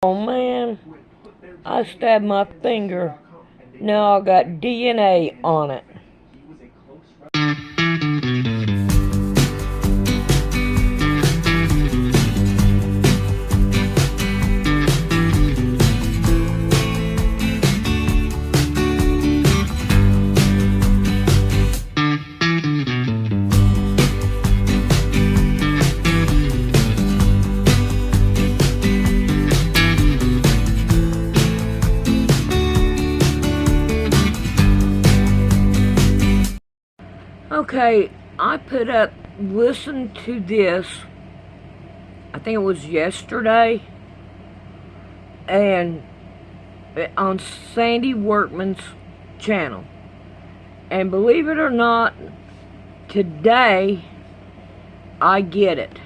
Oh man, I stabbed my finger. Now I got DNA on it. Okay, I put up, listen to this, I think it was yesterday, and on Sandy Workman's channel. And believe it or not, today, I get it.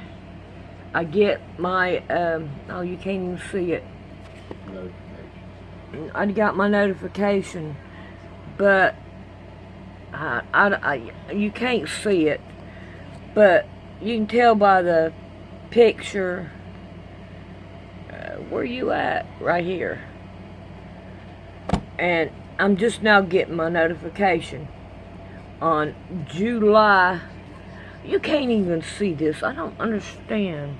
I get my, oh, you can't even see it. I got my notification, but you can't see it, but you can tell by the picture. Where you at? Right here. And I'm just now getting my notification on July. You can't even see this. I don't understand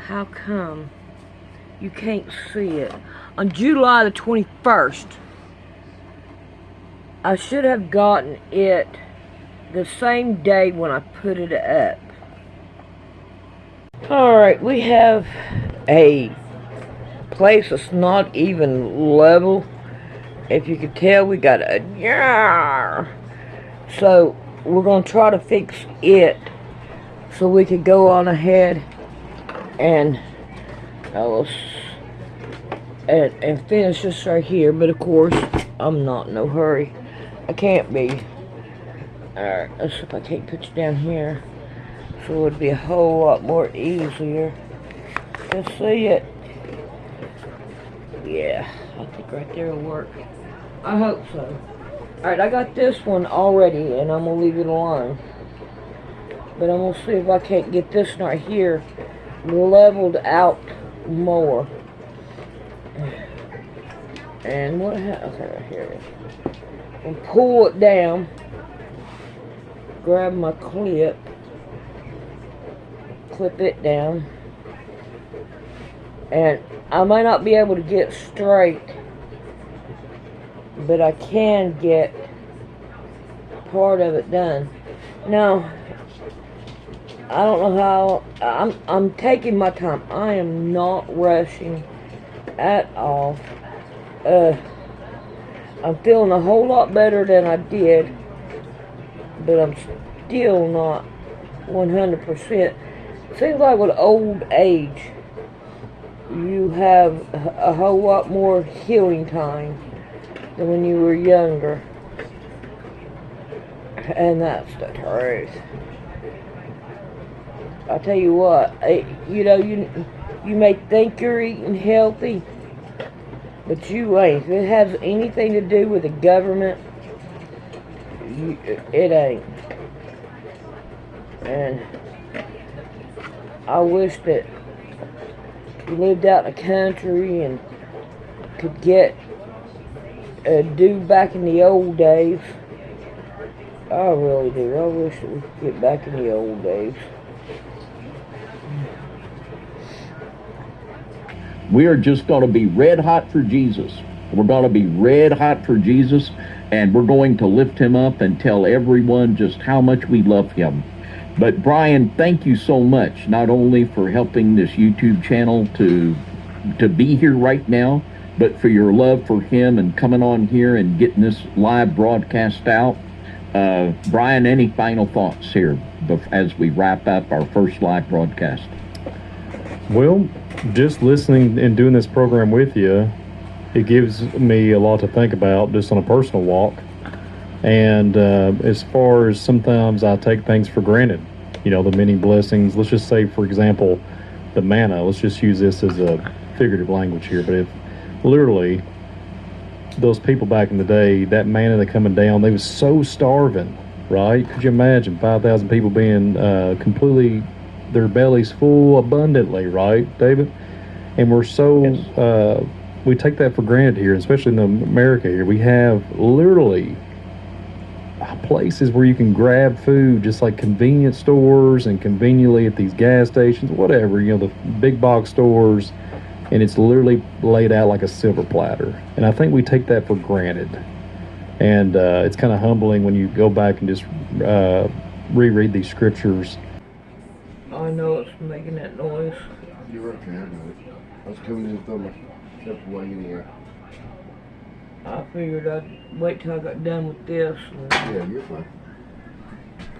how come you can't see it. On July the 21st, I should have gotten it the same day when I put it up. Alright, we have a place that's not even level. If you could tell, we got a yar. So we're going to try to fix it so we could go on ahead and and finish this right here. But of course, I'm not in no hurry. I can't be. Alright, let's see if I can't put you down here. So it would be a whole lot more easier to see it. Yeah, I think right there will work. I hope so. Alright, I got this one already, and I'm going to leave it alone. But I'm going to see if I can't get this one right here leveled out more. And what happened? Okay, right here it is. And pull it down, grab my clip, clip it down, and I might not be able to get straight, but I can get part of it done. Now, I don't know how, I'm taking my time. I am not rushing at all. I'm feeling a whole lot better than I did, but I'm still not 100%. Seems like with old age, you have a whole lot more healing time than when you were younger. And that's the truth. I tell you what, you know, you may think you're eating healthy, but you ain't. If it has anything to do with the government, it ain't. And I wish that you lived out in the country and could get do back in the old days. I really do. I wish that we could get back in the old days. We are just going to be red hot for Jesus. We're going to be red hot for Jesus, and we're going to lift him up and tell everyone just how much we love him. But Brian, thank you so much, not only for helping this YouTube channel to be here right now, but for your love for him and coming on here and getting this live broadcast out. Brian, any final thoughts here as we wrap up our first live broadcast? Well, just listening and doing this program with you, it gives me a lot to think about just on a personal walk. And as far as sometimes I take things for granted, you know, the many blessings. Let's just say, for example, the manna. Let's just use this as a figurative language here. But if literally those people back in the day, that manna that coming down, they was so starving, right? Could you imagine 5,000 people being completely, their bellies full abundantly, right, David? And we're so Yes. we take that for granted here, especially in America. Here we have literally places where you can grab food, just like convenience stores and conveniently at these gas stations, whatever, the big box stores, and it's literally laid out like a silver platter. And I think we take that for granted. And it's kind of humbling when you go back and just reread these scriptures. I know it's making that noise. You're okay, I know it. I was coming in through my step away in here. I figured I'd wait till I got done with this. Yeah, you're fine.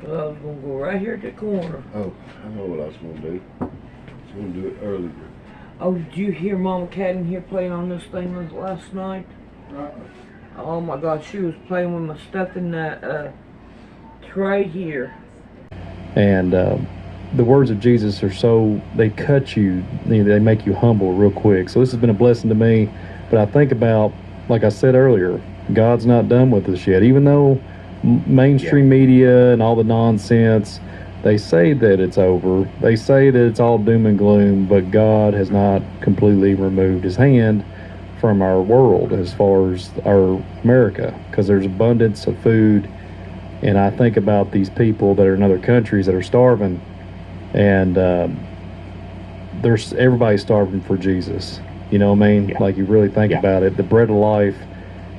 I was going to go right here at the corner. Oh, I know what I was going to do. I was going to do it earlier. Oh, did you hear Mama Cat in here playing on this thing last night? Oh my God, she was playing with my stuff in that tray here. And the words of Jesus are they cut you, they make you humble real quick. So this has been a blessing to me. But I think about, like I said earlier, God's not done with us yet. Even though mainstream media and all the nonsense, they say that it's over. They say that it's all doom and gloom, but God has not completely removed his hand from our world as far as our America, because there's abundance of food. And I think about these people that are in other countries that are starving, and everybody's starving for Jesus. You know what I mean? Yeah. Like, you really think about it. The bread of life,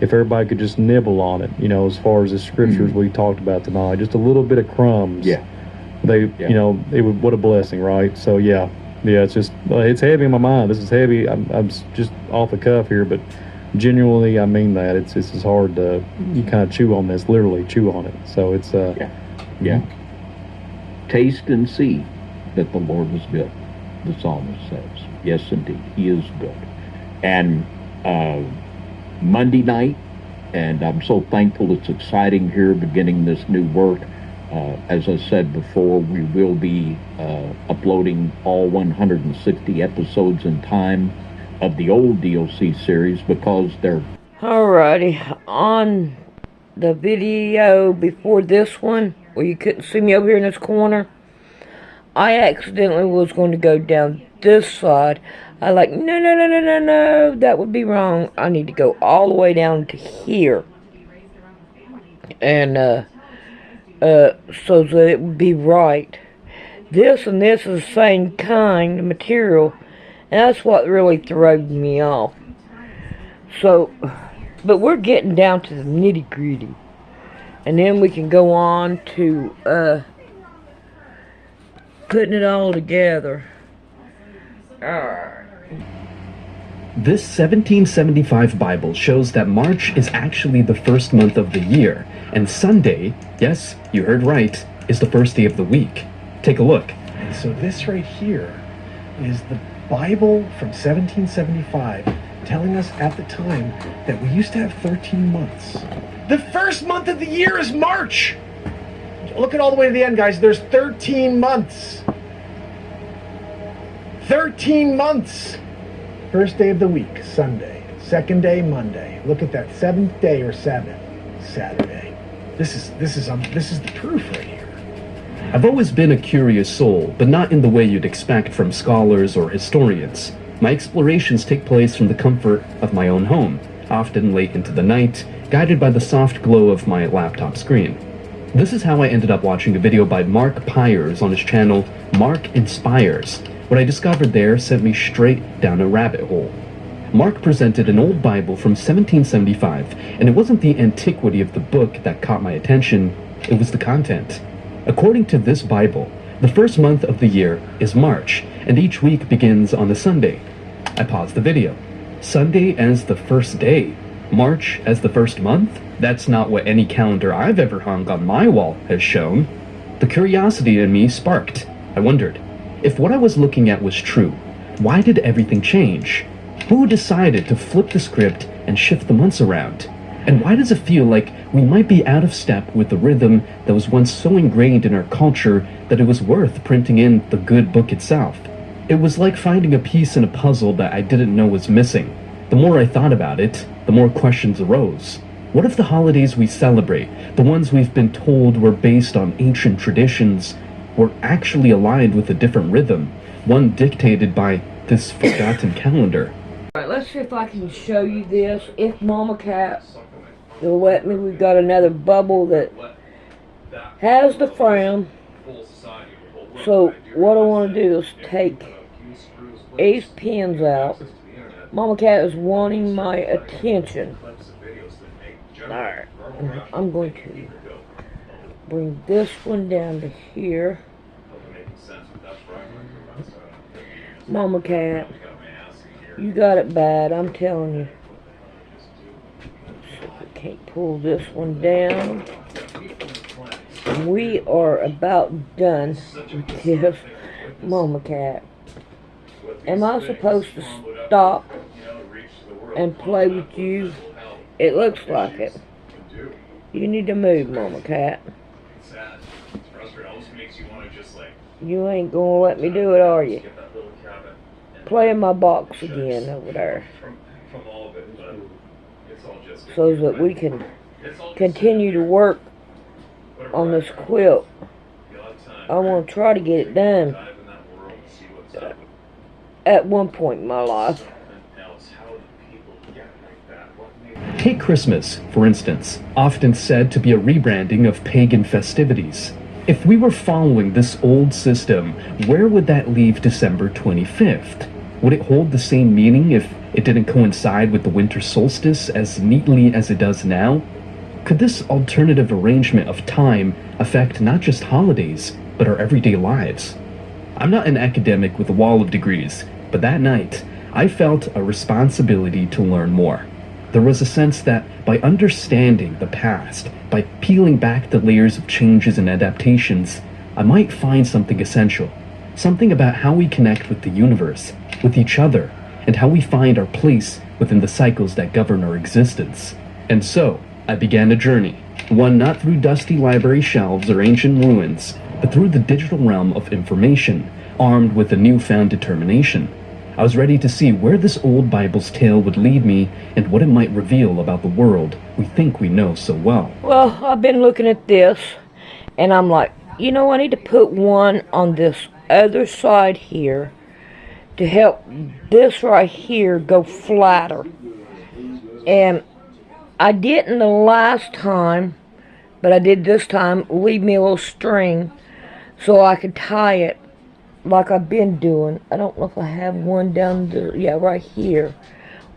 if everybody could just nibble on it, as far as the scriptures we talked about tonight, just a little bit of crumbs. Yeah. It would, what a blessing, right? So it's just, it's heavy in my mind. This is heavy. I'm just off the cuff here, but genuinely, I mean that. It's just hard to, you kind of chew on this, literally chew on it. So it's, Yeah. Taste and see that the Lord is good, the psalmist says. Yes, indeed, he is good. And Monday night, and I'm so thankful, it's exciting here beginning this new work. As I said before, we will be uploading all 160 episodes in time of the old DLC series, because they're... Alrighty, on the video before this one, where you couldn't see me over here in this corner, I accidentally was going to go down this side. I no, that would be wrong. I need to go all the way down to here. And, so that it would be right. This and this is the same kind of material, and that's what really threw me off. So, but we're getting down to the nitty gritty, and then we can go on to putting it all together. This 1775 Bible shows that March is actually the first month of the year, and Sunday, yes, you heard right, is the first day of the week. Take a look. And so this right here is the Bible from 1775 telling us at the time that we used to have 13 months. The first month of the year is March! Look at all the way to the end, guys. There's 13 months. 13 months! First day of the week, Sunday. Second day, Monday. Look at that. Seventh day or Sabbath, Saturday. This is the proof right here. I've always been a curious soul, but not in the way you'd expect from scholars or historians. My explorations take place from the comfort of my own home, often late into the night, guided by the soft glow of my laptop screen. This is how I ended up watching a video by Mark Pyers on his channel, Mark Inspires. What I discovered there sent me straight down a rabbit hole. Mark presented an old Bible from 1775, and it wasn't the antiquity of the book that caught my attention, it was the content. According to this Bible, the first month of the year is March, and each week begins on a Sunday. I paused the video. Sunday as the first day? March as the first month? That's not what any calendar I've ever hung on my wall has shown. The curiosity in me sparked. I wondered, if what I was looking at was true, why did everything change? Who decided to flip the script and shift the months around? And why does it feel like we might be out of step with the rhythm that was once so ingrained in our culture that it was worth printing in the good book itself? It was like finding a piece in a puzzle that I didn't know was missing. The more I thought about it, the more questions arose. What if the holidays we celebrate, the ones we've been told were based on ancient traditions, were actually aligned with a different rhythm, one dictated by this forgotten calendar. Alright, let's see if I can show you this. If Mama Cat will let me, we've got another bubble that has the frown. So what I want to do is take these pins out. Mama Cat is wanting my attention. Alright, I'm going to bring this one down to here. Mama Cat, you got it bad, I'm telling you. So I can't pull this one down. And we are about done with this, Mama Cat. Am I supposed to stop and play with you? It looks like it. You need to move, Mama Cat. You ain't gonna let me do it, are you? Play in my box again over there. So that we can continue to work on this quilt. I want to try to get it done at one point in my life. Take Christmas, for instance, often said to be a rebranding of pagan festivities. If we were following this old system, where would that leave December 25th? Would it hold the same meaning if it didn't coincide with the winter solstice as neatly as it does now? Could this alternative arrangement of time affect not just holidays, but our everyday lives? I'm not an academic with a wall of degrees, but that night, I felt a responsibility to learn more. There was a sense that by understanding the past, by peeling back the layers of changes and adaptations, I might find something essential. Something about how we connect with the universe, with each other, and how we find our place within the cycles that govern our existence. And so, I began a journey, one not through dusty library shelves or ancient ruins, but through the digital realm of information, armed with a newfound determination. I was ready to see where this old Bible's tale would lead me and what it might reveal about the world we think we know so well. Well, I've been looking at this, and I'm like, you know, I need to put one on this other side here to help this right here go flatter. And I didn't the last time, but I did this time, leave me a little string so I could tie it like I've been doing. I don't know if I have one down there, yeah, right here,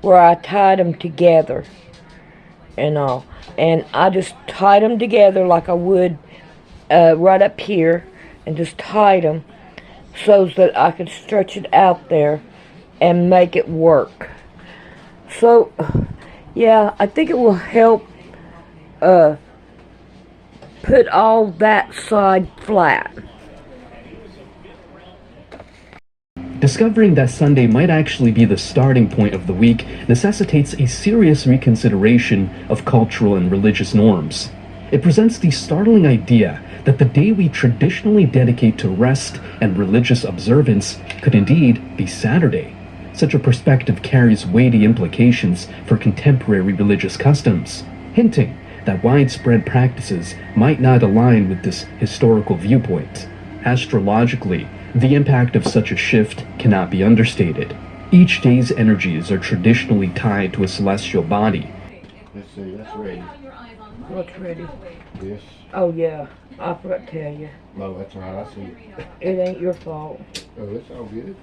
where I tied them together and all. And I just tied them together like I would right up here, and just tied them so that I could stretch it out there and make it work. So, yeah, I think it will help put all that side flat. Discovering that Sunday might actually be the starting point of the week necessitates a serious reconsideration of cultural and religious norms. It presents the startling idea that the day we traditionally dedicate to rest and religious observance could indeed be Saturday. Such a perspective carries weighty implications for contemporary religious customs, hinting that widespread practices might not align with this historical viewpoint. Astrologically, the impact of such a shift cannot be understated. Each day's energies are traditionally tied to a celestial body. Let's see, that's ready. What's ready? This. Oh, yeah. I forgot to tell you. No, that's all right, I see it. It ain't your fault. Oh, that's all good.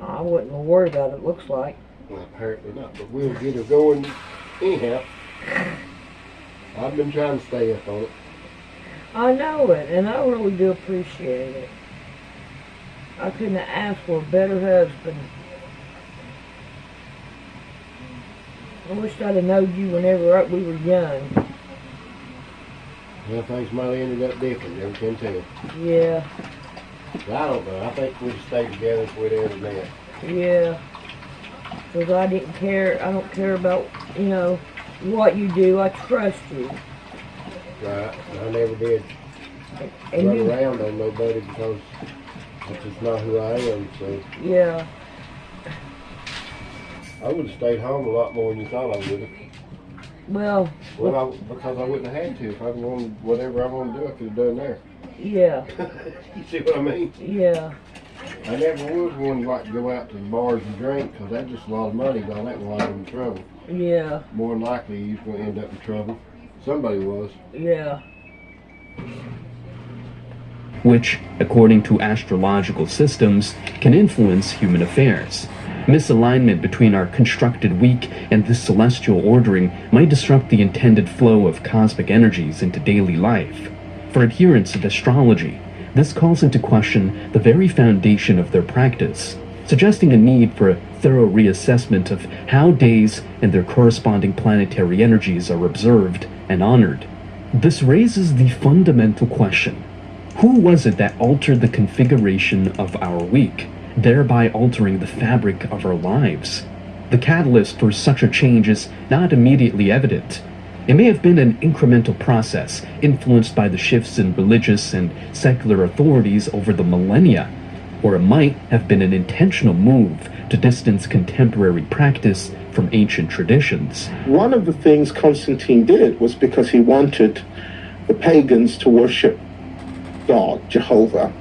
I wouldn't worry about it, looks like. Well, apparently not, but we'll get her going anyhow. I've been trying to stay up on it. I know it, and I really do appreciate it. I couldn't have asked for a better husband. I wish I'd have known you whenever we were young. Well, things might have ended up different, never can tell. Yeah, But I don't know, I think we should stay together if we'd ever met. yeah. Because I didn't care, I don't care about, you know, what you do. I trust you. Right, I never did And run you, around on nobody because that's just not who I am, so yeah. I would have stayed home a lot more than you thought I would have. Well, Because I wouldn't have had to. If I wanted whatever I wanted to do, I could have done there. yeah, You see what I mean? yeah. I never was one like to go out to the bars and drink, because that's just a lot of money. All that was in trouble. Yeah. More than likely, he's going to end up in trouble. Somebody was. Yeah. Which, according to astrological systems, can influence human affairs. Misalignment between our constructed week and this celestial ordering might disrupt the intended flow of cosmic energies into daily life. For adherents of astrology, this calls into question the very foundation of their practice, suggesting a need for a thorough reassessment of how days and their corresponding planetary energies are observed and honored. This raises the fundamental question: who was it that altered the configuration of our week, thereby altering the fabric of our lives? The catalyst for such a change is not immediately evident. It may have been an incremental process influenced by the shifts in religious and secular authorities over the millennia, or it might have been an intentional move to distance contemporary practice from ancient traditions. One of the things Constantine did was because he wanted the pagans to worship God, Jehovah,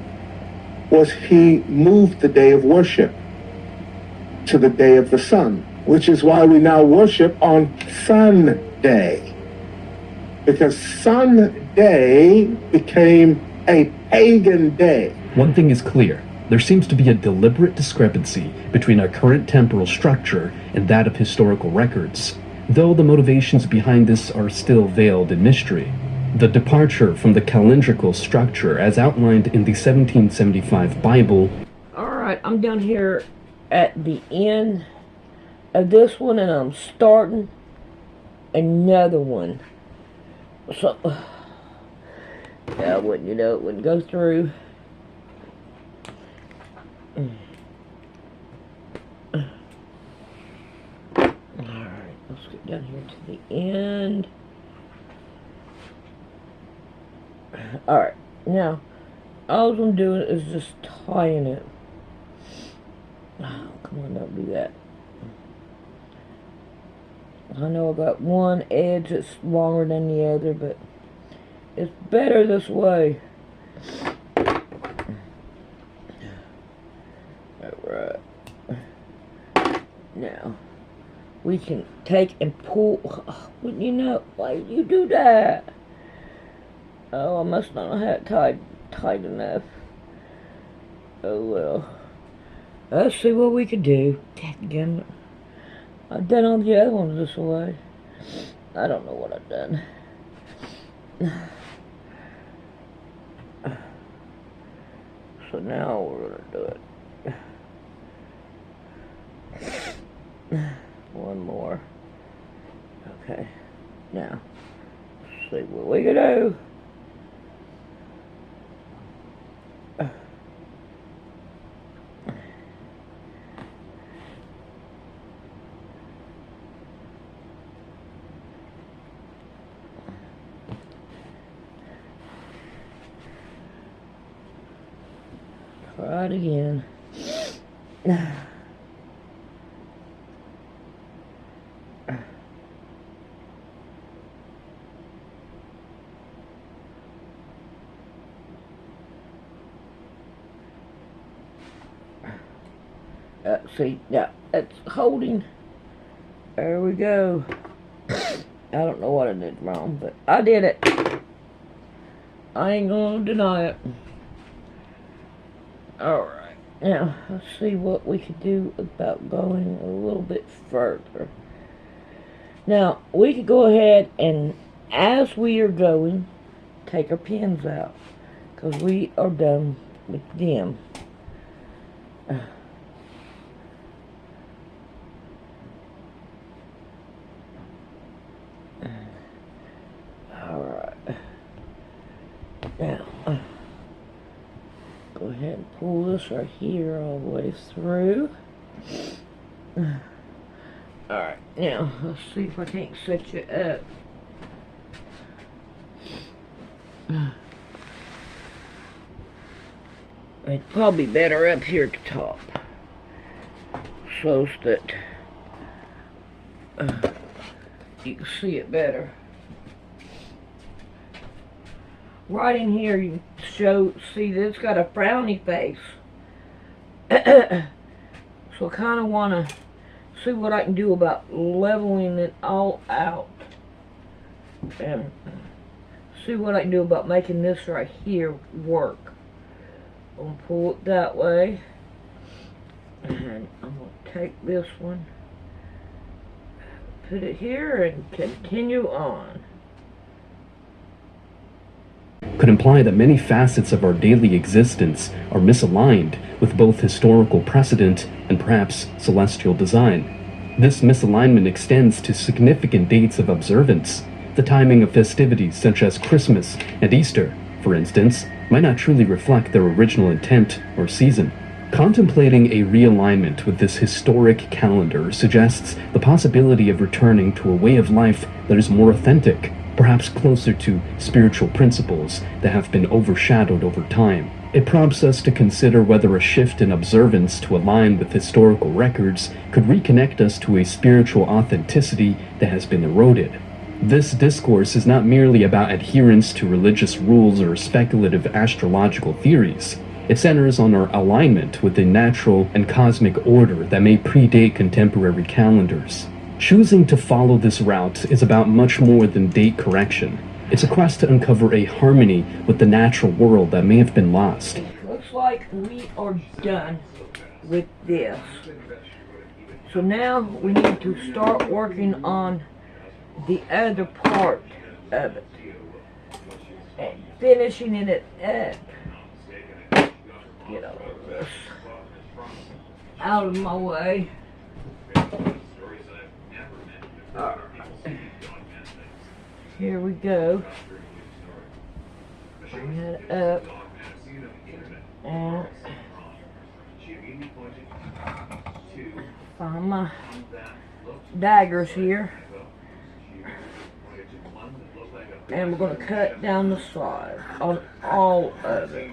was he moved the day of worship to the day of the sun, which is why we now worship on Sunday. Because Sunday became a pagan day. One thing is clear. There seems to be a deliberate discrepancy between our current temporal structure and that of historical records, though the motivations behind this are still veiled in mystery. The departure from the calendrical structure as outlined in the 1775 Bible. Alright, I'm down here at the end of this one, and I'm starting another one. So, yeah, wouldn't you know, it wouldn't go through. Alright, let's get down here to the end. Alright, now, all I'm doing is just tying it. Oh, come on, don't do that. I know I got one edge that's longer than the other, but it's better this way. Alright. Now, we can take and pull. Wouldn't you know? Why did you do that? Oh, I must not have had it tight enough. Oh well. Let's see what we can do. Dadgummit. I've done all the other ones this way. I don't know what I've done. So now we're gonna do it. One more. Okay. Now, let's see what we can do. Try it again. See, now it's holding. There we go. I don't know what I did wrong, but I did it. I ain't gonna deny it. Alright, now let's see what we could do about going a little bit further. Now, we could go ahead and, as we are going, take our pins out, because we are done with them. Alright. Now, go ahead and pull this right here all the way through. Alright, now, let's see if I can't set you up. It's probably better up here at the top, so that you can see it better. Right in here, you see that it's got a frowny face So I kind of want to see what I can do about leveling it all out. And see what I can do about making this right here work. I'm going to pull it that way. And I'm going to take this one, put it here, and continue on. Could imply that many facets of our daily existence are misaligned with both historical precedent and perhaps celestial design. This misalignment extends to significant dates of observance. The timing of festivities such as Christmas and Easter, for instance, might not truly reflect their original intent or season. Contemplating a realignment with this historic calendar suggests the possibility of returning to a way of life that is more authentic, perhaps closer to spiritual principles that have been overshadowed over time. It prompts us to consider whether a shift in observance to align with historical records could reconnect us to a spiritual authenticity that has been eroded. This discourse is not merely about adherence to religious rules or speculative astrological theories. It centers on our alignment with the natural and cosmic order that may predate contemporary calendars. Choosing to follow this route is about much more than date correction. It's a quest to uncover a harmony with the natural world that may have been lost. Looks like we are done with this. So now we need to start working on the other part of it. And finishing it up. Get all of this out of my way. Alright. Here we go. Bring that up. And find my daggers here. And we're going to cut down the side on all of it.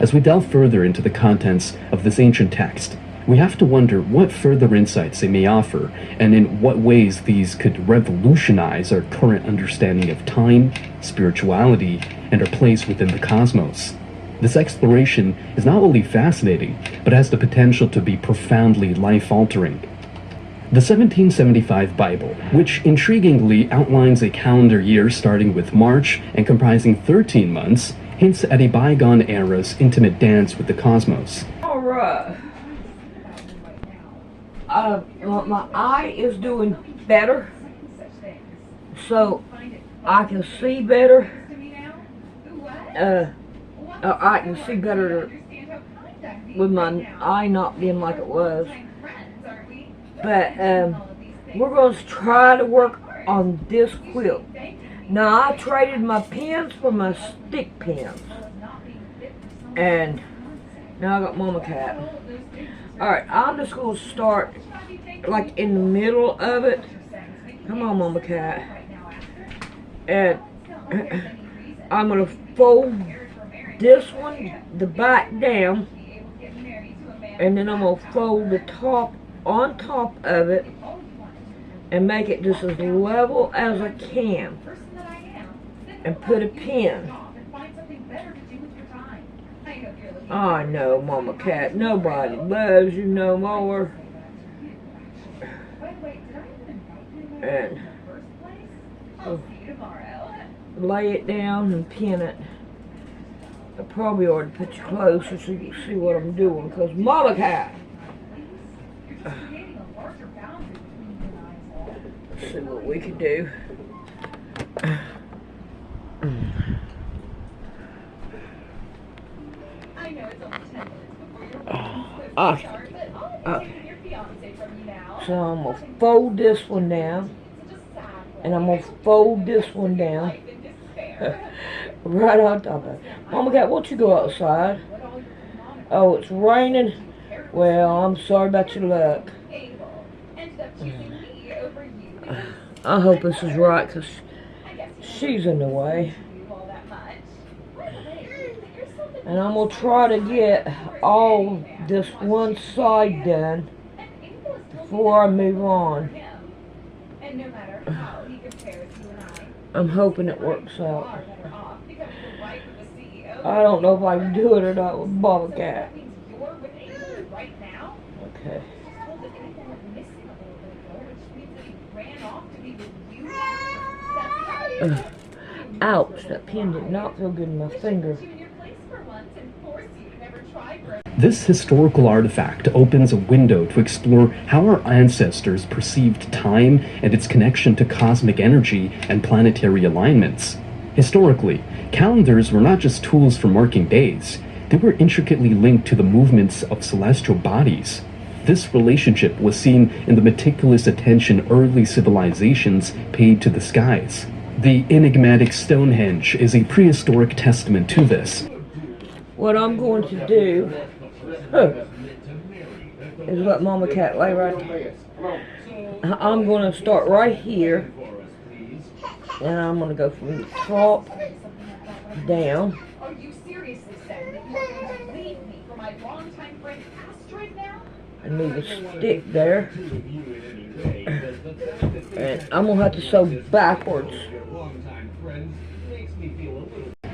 As we delve further into the contents of this ancient text, we have to wonder what further insights they may offer, and in what ways these could revolutionize our current understanding of time, spirituality, and our place within the cosmos. This exploration is not only fascinating, but has the potential to be profoundly life-altering. The 1775 Bible, which intriguingly outlines a calendar year starting with March and comprising 13 months, hints at a bygone era's intimate dance with the cosmos. Alright. My eye is doing better, so I can see better. I can see better with my eye not being like it was. But we're going to try to work on this quilt. Now I traded my pens for my stick pens, and now I got Mama Cat. Alright, I'm just going to start like in the middle of it. Come on, Mama Cat. And I'm going to fold this one, the back down, and then I'm going to fold the top on top of it and make it just as level as I can. And put a pin. I know, Mama Cat, nobody loves you no more. And lay it down and pin it. I probably ought to put you closer so you can see what I'm doing, because Mama Cat. Let's see what we can do. Okay. So I'm going to fold this one down, and I'm going to fold this one down right on top of it. Mama Cat, won't you go outside? Oh, it's raining? Well, I'm sorry about your luck. I hope this is right, because she's in the way. And I'm going to try to get all this one side done before I move on. I'm hoping it works out. I don't know if I can do it or not with Mama Cat. Okay. Ouch, that pen did not feel good in my finger. This historical artifact opens a window to explore how our ancestors perceived time and its connection to cosmic energy and planetary alignments. Historically, calendars were not just tools for marking days, they were intricately linked to the movements of celestial bodies. This relationship was seen in the meticulous attention early civilizations paid to the skies. The enigmatic Stonehenge is a prehistoric testament to this. What I'm going to do is let Mama Cat lay right there. I'm going to start right here, and I'm going to go from the top down. Are you seriously saying that you're going to leave me for my longtime friend Astrid now? And move a stick there. And I'm going to have to sew backwards.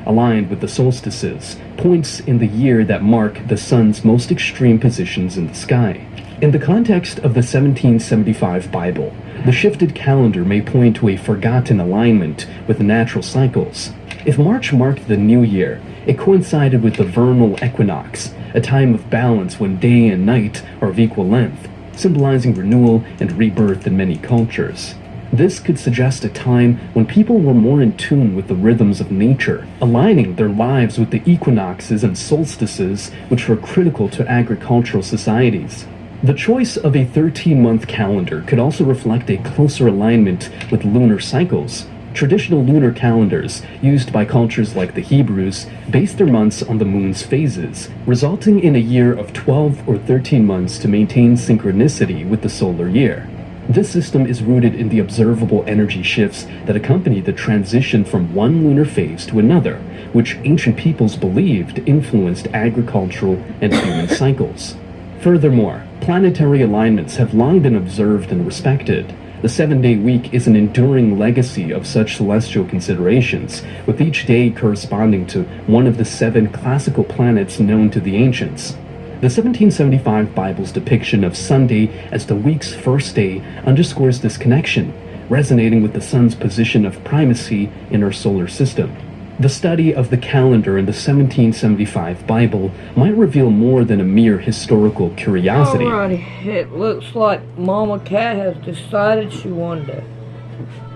Aligned with the solstices, points in the year that mark the sun's most extreme positions in the sky. In the context of the 1775 Bible, the shifted calendar may point to a forgotten alignment with natural cycles. If March marked the new year, it coincided with the vernal equinox, a time of balance when day and night are of equal length, symbolizing renewal and rebirth in many cultures. This could suggest a time when people were more in tune with the rhythms of nature, aligning their lives with the equinoxes and solstices which were critical to agricultural societies. The choice of a 13-month calendar could also reflect a closer alignment with lunar cycles. Traditional lunar calendars, used by cultures like the Hebrews, based their months on the moon's phases, resulting in a year of 12 or 13 months to maintain synchronicity with the solar year. This system is rooted in the observable energy shifts that accompany the transition from one lunar phase to another, which ancient peoples believed influenced agricultural and human cycles. Furthermore, planetary alignments have long been observed and respected. The 7-day week is an enduring legacy of such celestial considerations, with each day corresponding to one of the 7 classical planets known to the ancients. The 1775 Bible's depiction of Sunday as the week's first day underscores this connection, resonating with the sun's position of primacy in our solar system. The study of the calendar in the 1775 Bible might reveal more than a mere historical curiosity. Alrighty, it looks like Mama Cat has decided she wanted to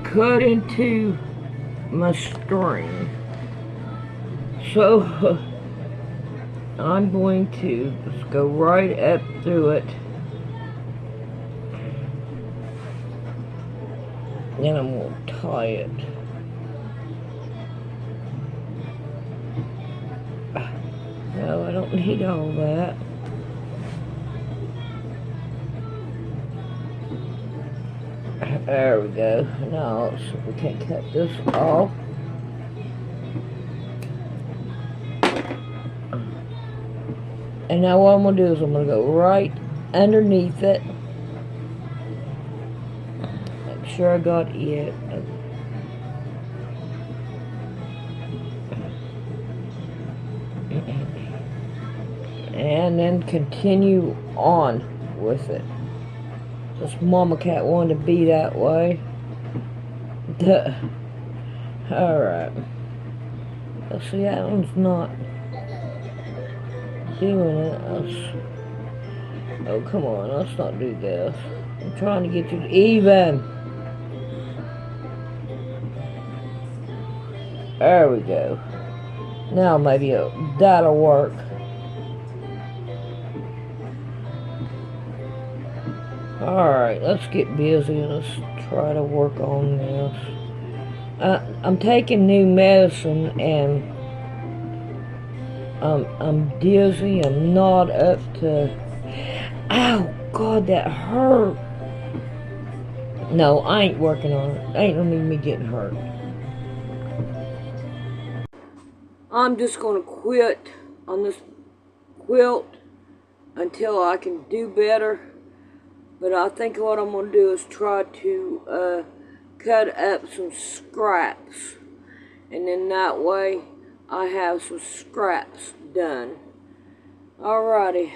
cut into my string. So, I'm going to just go right up through it. Then I'm going to tie it. No, I don't need all that. There we go. Now, let's see if we can't cut this off. And now what I'm going to do is I'm going to go right underneath it. Make sure I got it. And then continue on with it. This Mama Cat wanted to be that way. Duh. Alright. Let's see, that one's not doing it. Oh, come on, let's not do this. I'm trying to get you to even. There we go. Now maybe that'll work. Alright, let's get busy and let's try to work on this. I'm taking new medicine and I'm dizzy. I'm not up to... Ow! God, that hurt. No, I ain't working on it. Ain't no need me getting hurt. I'm just gonna quit on this quilt until I can do better. But I think what I'm going to do is try to cut up some scraps. And then that way I have some scraps done. Alrighty.